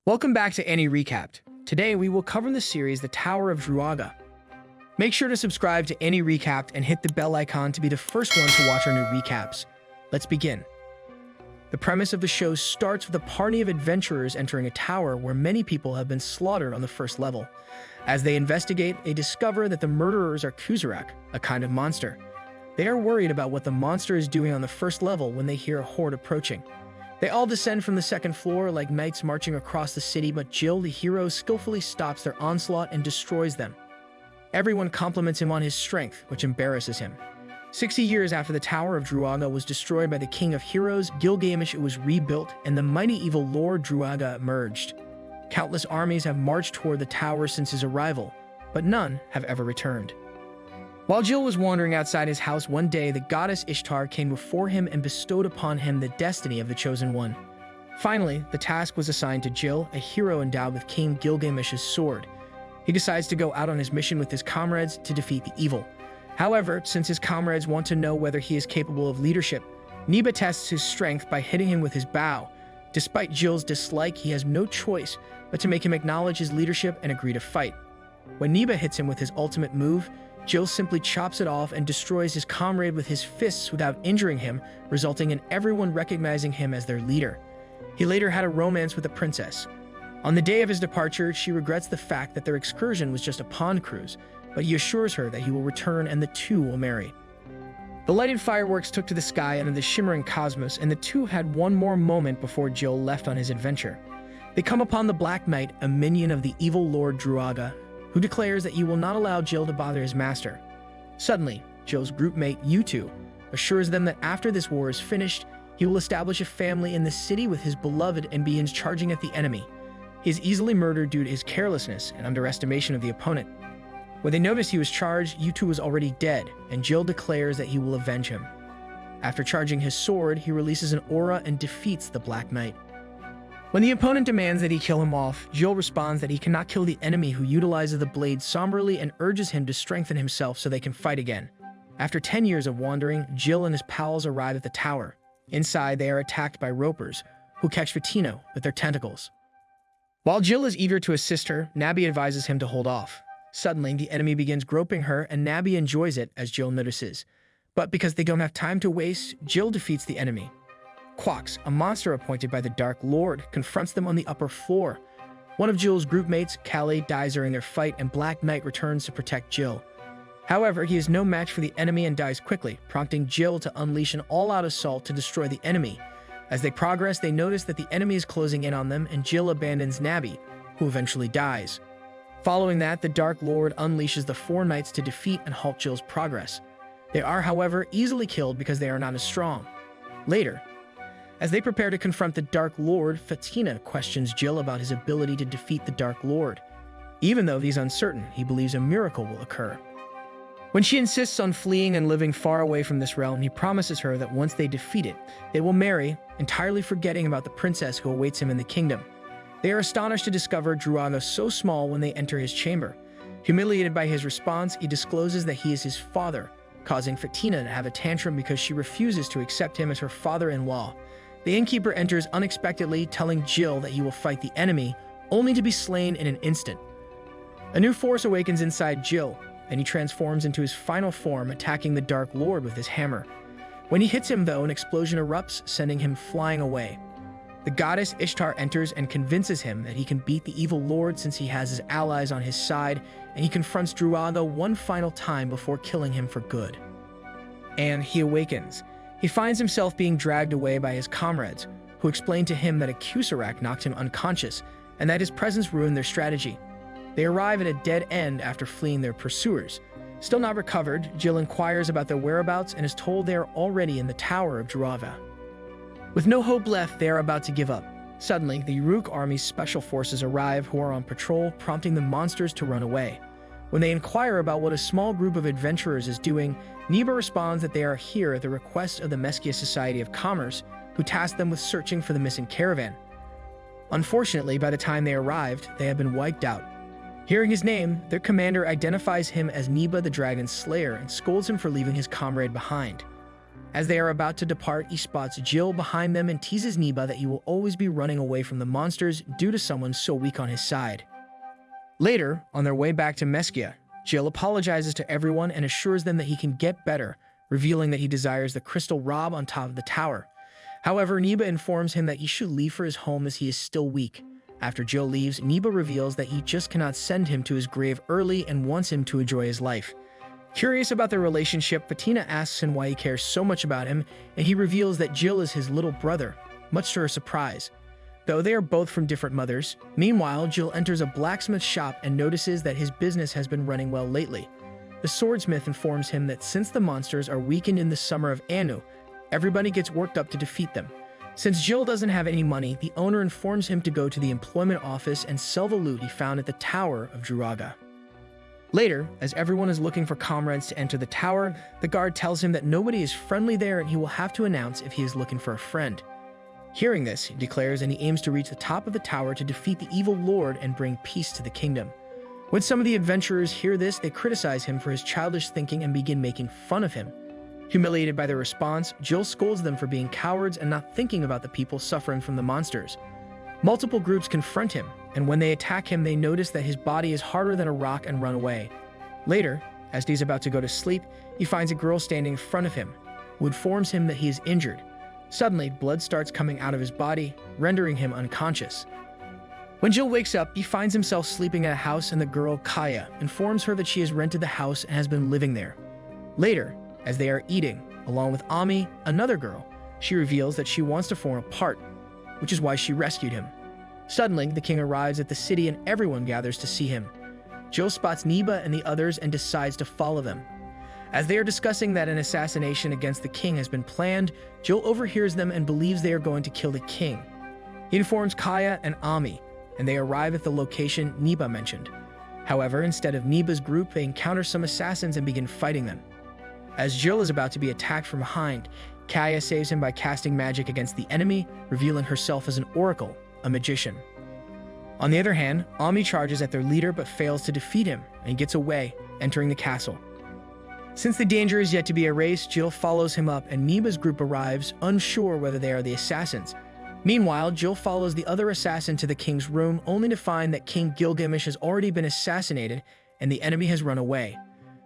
Welcome back to Any Recapped. Today we will cover the series The Tower of Druaga. Make sure to subscribe to Any Recapped and hit the bell icon to be the first one to watch our new recaps. Let's begin. The premise of the show starts with a party of adventurers entering a tower where many people have been slaughtered on the first level. As they investigate, they discover that the murderers are Kuzarak, a kind of monster. They are worried about what the monster is doing on the first level when they hear a horde approaching. They all descend from the second floor like knights marching across the city, but Jill, the hero, skillfully stops their onslaught and destroys them. Everyone compliments him on his strength, which embarrasses him. 60 years after the Tower of Druaga was destroyed by the King of Heroes, Gilgamesh, it was rebuilt, and the mighty evil Lord Druaga emerged. Countless armies have marched toward the tower since his arrival, but none have ever returned. While Jill was wandering outside his house one day, the goddess Ishtar came before him and bestowed upon him the destiny of the Chosen One. Finally, the task was assigned to Jill, a hero endowed with King Gilgamesh's sword. He decides to go out on his mission with his comrades to defeat the evil. However, since his comrades want to know whether he is capable of leadership, Neba tests his strength by hitting him with his bow. Despite Jill's dislike, he has no choice but to make him acknowledge his leadership and agree to fight. When Neba hits him with his ultimate move, Jill simply chops it off and destroys his comrade with his fists without injuring him, resulting in everyone recognizing him as their leader. He later had a romance with the princess. On the day of his departure, she regrets the fact that their excursion was just a pond cruise, but he assures her that he will return and the two will marry. The lighted fireworks took to the sky under the shimmering cosmos, and the two had one more moment before Jill left on his adventure. They come upon the Black Knight, a minion of the evil Lord Druaga, who declares that he will not allow Jill to bother his master. Suddenly, Jill's groupmate, Yutu, assures them that after this war is finished, he will establish a family in the city with his beloved and begins charging at the enemy. He is easily murdered due to his carelessness and underestimation of the opponent. When they notice he was charged, Yutu was already dead, and Jill declares that he will avenge him. After charging his sword, he releases an aura and defeats the Black Knight. When the opponent demands that he kill him off, Jill responds that he cannot kill the enemy, who utilizes the blade somberly and urges him to strengthen himself so they can fight again. After 10 years of wandering, Jill and his pals arrive at the tower. Inside, they are attacked by ropers, who catch Fatino with their tentacles. While Jill is eager to assist her, Nabi advises him to hold off. Suddenly, the enemy begins groping her, and Nabi enjoys it as Jill notices. But because they don't have time to waste, Jill defeats the enemy. Quox, a monster appointed by the Dark Lord, confronts them on the upper floor. One of Jill's groupmates, Callie, dies during their fight, and Black Knight returns to protect Jill. However, he is no match for the enemy and dies quickly, prompting Jill to unleash an all-out assault to destroy the enemy. As they progress, they notice that the enemy is closing in on them, and Jill abandons Nabi, who eventually dies. Following that, the Dark Lord unleashes the four knights to defeat and halt Jill's progress. They are, however, easily killed because they are not as strong. Later, as they prepare to confront the Dark Lord, Fatina questions Jill about his ability to defeat the Dark Lord. Even though he's uncertain, he believes a miracle will occur. When she insists on fleeing and living far away from this realm, he promises her that once they defeat it, they will marry, entirely forgetting about the princess who awaits him in the kingdom. They are astonished to discover Druaga so small when they enter his chamber. Humiliated by his response, he discloses that he is his father, causing Fatina to have a tantrum because she refuses to accept him as her father-in-law. The innkeeper enters unexpectedly, telling Jill that he will fight the enemy, only to be slain in an instant. A new force awakens inside Jill, and he transforms into his final form, attacking the Dark Lord with his hammer. When he hits him, though, an explosion erupts, sending him flying away. The goddess Ishtar enters and convinces him that he can beat the evil lord since he has his allies on his side, and he confronts Druaga one final time before killing him for good. And he awakens. He finds himself being dragged away by his comrades, who explain to him that a Kuzarak knocked him unconscious and that his presence ruined their strategy. They arrive at a dead end after fleeing their pursuers. Still not recovered, Jill inquires about their whereabouts and is told they are already in the Tower of Druaga. With no hope left, they are about to give up. Suddenly, the Uruk army's special forces arrive, who are on patrol, prompting the monsters to run away. When they inquire about what a small group of adventurers is doing, Neba responds that they are here at the request of the Meskia Society of Commerce, who tasked them with searching for the missing caravan. Unfortunately, by the time they arrived, they had been wiped out. Hearing his name, their commander identifies him as Neba the Dragon Slayer and scolds him for leaving his comrade behind. As they are about to depart, he spots Jill behind them and teases Niba that he will always be running away from the monsters due to someone so weak on his side. Later, on their way back to Meskia, Jill apologizes to everyone and assures them that he can get better, revealing that he desires the crystal rob on top of the tower. However, Niba informs him that he should leave for his home as he is still weak. After Jill leaves, Niba reveals that he just cannot send him to his grave early and wants him to enjoy his life. Curious about their relationship, Fatina asks him why he cares so much about him, and he reveals that Jill is his little brother, much to her surprise. Though they are both from different mothers, meanwhile, Jill enters a blacksmith shop and notices that his business has been running well lately. The swordsmith informs him that since the monsters are weakened in the summer of Anu, everybody gets worked up to defeat them. Since Jill doesn't have any money, the owner informs him to go to the employment office and sell the loot he found at the Tower of Druaga. Later, as everyone is looking for comrades to enter the tower, the guard tells him that nobody is friendly there and he will have to announce if he is looking for a friend. Hearing this, he declares and he aims to reach the top of the tower to defeat the evil lord and bring peace to the kingdom. When some of the adventurers hear this, they criticize him for his childish thinking and begin making fun of him. Humiliated by their response, Jill scolds them for being cowards and not thinking about the people suffering from the monsters. Multiple groups confront him, and when they attack him, they notice that his body is harder than a rock and run away. Later, as he's about to go to sleep, he finds a girl standing in front of him, who informs him that he is injured. Suddenly, blood starts coming out of his body, rendering him unconscious. When Jill wakes up, he finds himself sleeping at a house and the girl, Kaya, informs her that she has rented the house and has been living there. Later, as they are eating, along with Ami, another girl, she reveals that she wants to form a part, which is why she rescued him. Suddenly, the king arrives at the city and everyone gathers to see him. Jill spots Niba and the others and decides to follow them. As they are discussing that an assassination against the king has been planned, Jill overhears them and believes they are going to kill the king. He informs Kaya and Ami, and they arrive at the location Niba mentioned. However, instead of Niba's group, they encounter some assassins and begin fighting them. As Jill is about to be attacked from behind, Kaya saves him by casting magic against the enemy, revealing herself as an oracle, a magician. On the other hand, Ami charges at their leader but fails to defeat him, and he gets away, entering the castle. Since the danger is yet to be erased, Jill follows him up and Niba's group arrives, unsure whether they are the assassins. Meanwhile, Jill follows the other assassin to the king's room, only to find that King Gilgamesh has already been assassinated and the enemy has run away.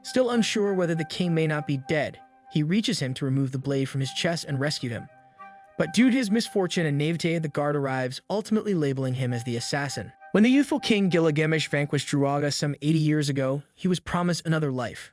Still unsure whether the king may not be dead, he reaches him to remove the blade from his chest and rescue him. But due to his misfortune and naivete, the guard arrives, ultimately labeling him as the assassin. When the youthful king Gilgamesh vanquished Druaga some 80 years ago, he was promised another life.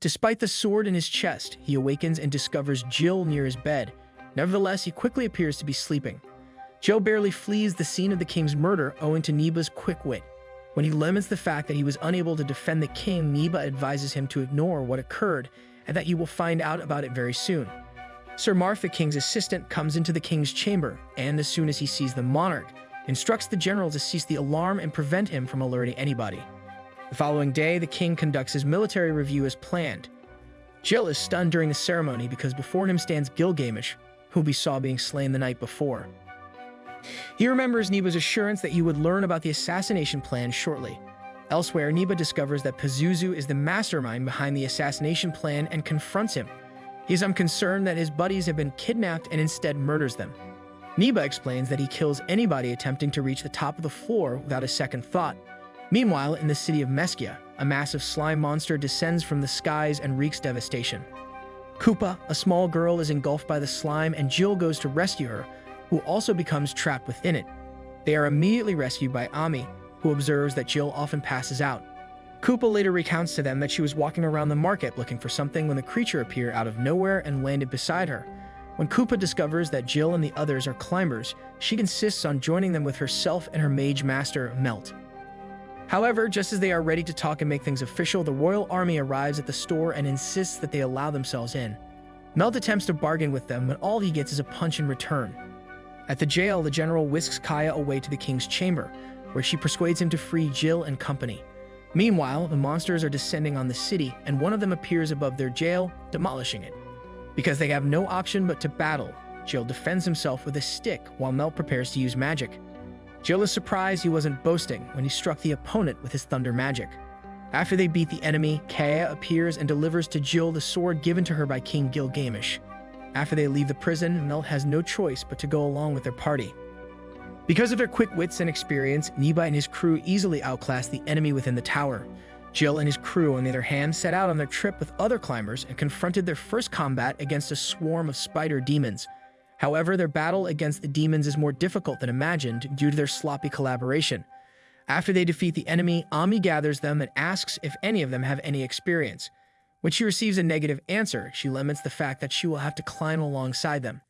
Despite the sword in his chest, he awakens and discovers Jill near his bed. Nevertheless, he quickly appears to be sleeping. Jill barely flees the scene of the king's murder owing to Niba's quick wit. When he laments the fact that he was unable to defend the king, Niba advises him to ignore what occurred and that he will find out about it very soon. Sir Marth, the king's assistant, comes into the king's chamber and, as soon as he sees the monarch, instructs the general to cease the alarm and prevent him from alerting anybody. The following day, the king conducts his military review as planned. Jill is stunned during the ceremony because before him stands Gilgamesh, whom we saw being slain the night before. He remembers Niba's assurance that he would learn about the assassination plan shortly. Elsewhere, Niba discovers that Pazuzu is the mastermind behind the assassination plan and confronts him. He is unconcerned that his buddies have been kidnapped and instead murders them. Niba explains that he kills anybody attempting to reach the top of the floor without a second thought. Meanwhile, in the city of Meskia, a massive slime monster descends from the skies and wreaks devastation. Koopa, a small girl, is engulfed by the slime and Jill goes to rescue her, who also becomes trapped within it. They are immediately rescued by Ami, who observes that Jill often passes out. Koopa later recounts to them that she was walking around the market looking for something when the creature appeared out of nowhere and landed beside her. When Koopa discovers that Jill and the others are climbers, she insists on joining them with herself and her mage master, Melt. However, just as they are ready to talk and make things official, the royal army arrives at the store and insists that they allow themselves in. Melt attempts to bargain with them, but all he gets is a punch in return. At the jail, the general whisks Kaya away to the king's chamber, where she persuades him to free Jill and company. Meanwhile, the monsters are descending on the city, and one of them appears above their jail, demolishing it. Because they have no option but to battle, Jill defends himself with a stick while Melt prepares to use magic. Jill is surprised he wasn't boasting when he struck the opponent with his thunder magic. After they beat the enemy, Kaya appears and delivers to Jill the sword given to her by King Gilgamesh. After they leave the prison, Melt has no choice but to go along with their party. Because of their quick wits and experience, Neba and his crew easily outclass the enemy within the tower. Jill and his crew, on the other hand, set out on their trip with other climbers and confronted their first combat against a swarm of spider demons. However, their battle against the demons is more difficult than imagined due to their sloppy collaboration. After they defeat the enemy, Ami gathers them and asks if any of them have any experience. When she receives a negative answer, she laments the fact that she will have to climb alongside them.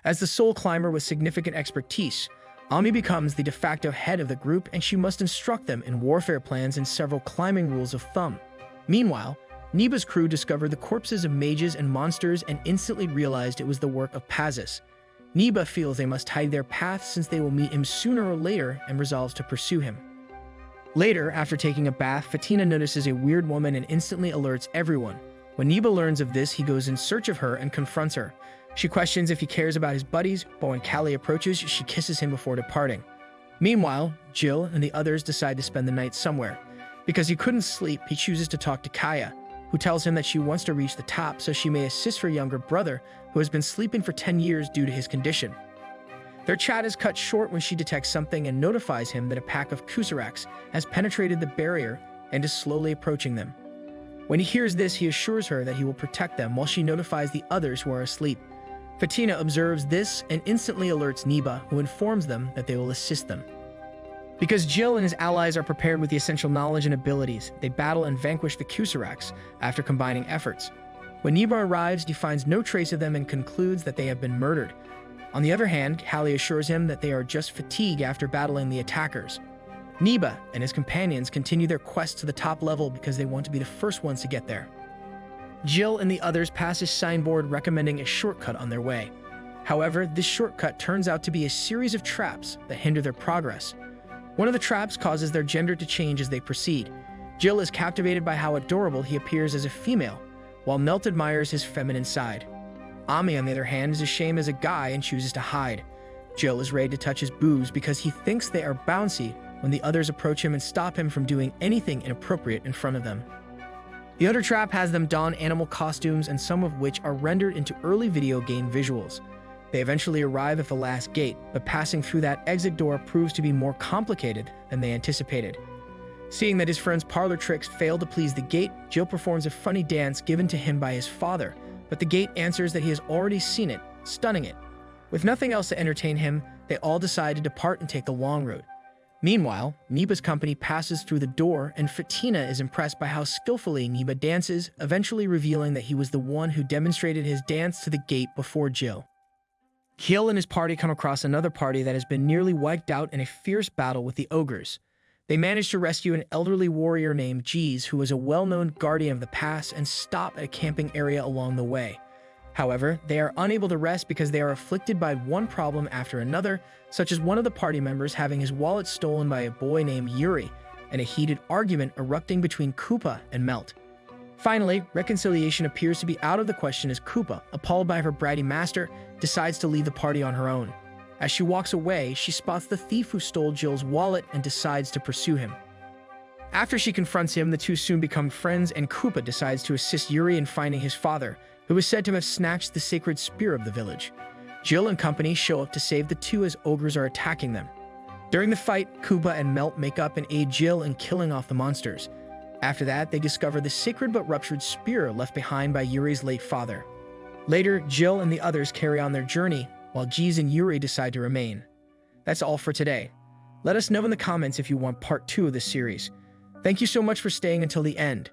As the sole climber with significant expertise, Ami becomes the de facto head of the group, and she must instruct them in warfare plans and several climbing rules of thumb. Meanwhile, Neba's crew discovered the corpses of mages and monsters and instantly realized it was the work of Pazis. Neba feels they must hide their path since they will meet him sooner or later and resolves to pursue him. Later, after taking a bath, Fatina notices a weird woman and instantly alerts everyone. When Neba learns of this, he goes in search of her and confronts her. She questions if he cares about his buddies, but when Callie approaches, she kisses him before departing. Meanwhile, Jill and the others decide to spend the night somewhere. Because he couldn't sleep, he chooses to talk to Kaya, who tells him that she wants to reach the top so she may assist her younger brother, who has been sleeping for 10 years due to his condition. Their chat is cut short when she detects something and notifies him that a pack of Kusaraks has penetrated the barrier and is slowly approaching them. When he hears this, he assures her that he will protect them while she notifies the others who are asleep. Fatina observes this and instantly alerts Neba, who informs them that they will assist them. Because Jill and his allies are prepared with the essential knowledge and abilities, they battle and vanquish the Kusaraks after combining efforts. When Neba arrives, he finds no trace of them and concludes that they have been murdered. On the other hand, Callie assures him that they are just fatigue after battling the attackers. Neba and his companions continue their quest to the top level because they want to be the first ones to get there. Jill and the others pass a signboard recommending a shortcut on their way. However, this shortcut turns out to be a series of traps that hinder their progress. One of the traps causes their gender to change as they proceed. Jill is captivated by how adorable he appears as a female, while Melt admires his feminine side. Ami, on the other hand, is ashamed as a guy and chooses to hide. Jill is ready to touch his boobs because he thinks they are bouncy when the others approach him and stop him from doing anything inappropriate in front of them. The other trap has them don animal costumes, and some of which are rendered into early video game visuals. They eventually arrive at the last gate, but passing through that exit door proves to be more complicated than they anticipated. Seeing that his friend's parlor tricks fail to please the gate, Jill performs a funny dance given to him by his father, but the gate answers that he has already seen it, stunning it. With nothing else to entertain him, they all decide to depart and take the long road. Meanwhile, Neba's company passes through the door, and Fatina is impressed by how skillfully Neba dances, eventually revealing that he was the one who demonstrated his dance to the gate before Jill. Jill and his party come across another party that has been nearly wiped out in a fierce battle with the ogres. They manage to rescue an elderly warrior named Jeez, who was a well-known guardian of the pass, and stop at a camping area along the way. However, they are unable to rest because they are afflicted by one problem after another, such as one of the party members having his wallet stolen by a boy named Yuri, and a heated argument erupting between Koopa and Melt. Finally, reconciliation appears to be out of the question as Koopa, appalled by her bratty master, decides to leave the party on her own. As she walks away, she spots the thief who stole Jill's wallet and decides to pursue him. After she confronts him, the two soon become friends, and Koopa decides to assist Yuri in finding his father, who is said to have snatched the sacred spear of the village. Jill and company show up to save the two as ogres are attacking them. During the fight, Koopa and Melt make up and aid Jill in killing off the monsters. After that, they discover the sacred but ruptured spear left behind by Yuri's late father. Later, Jill and the others carry on their journey, while Jeez and Yuri decide to remain. That's all for today. Let us know in the comments if you want part 2 of this series. Thank you so much for staying until the end.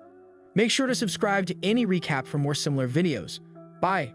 Make sure to subscribe to any recap for more similar videos. Bye!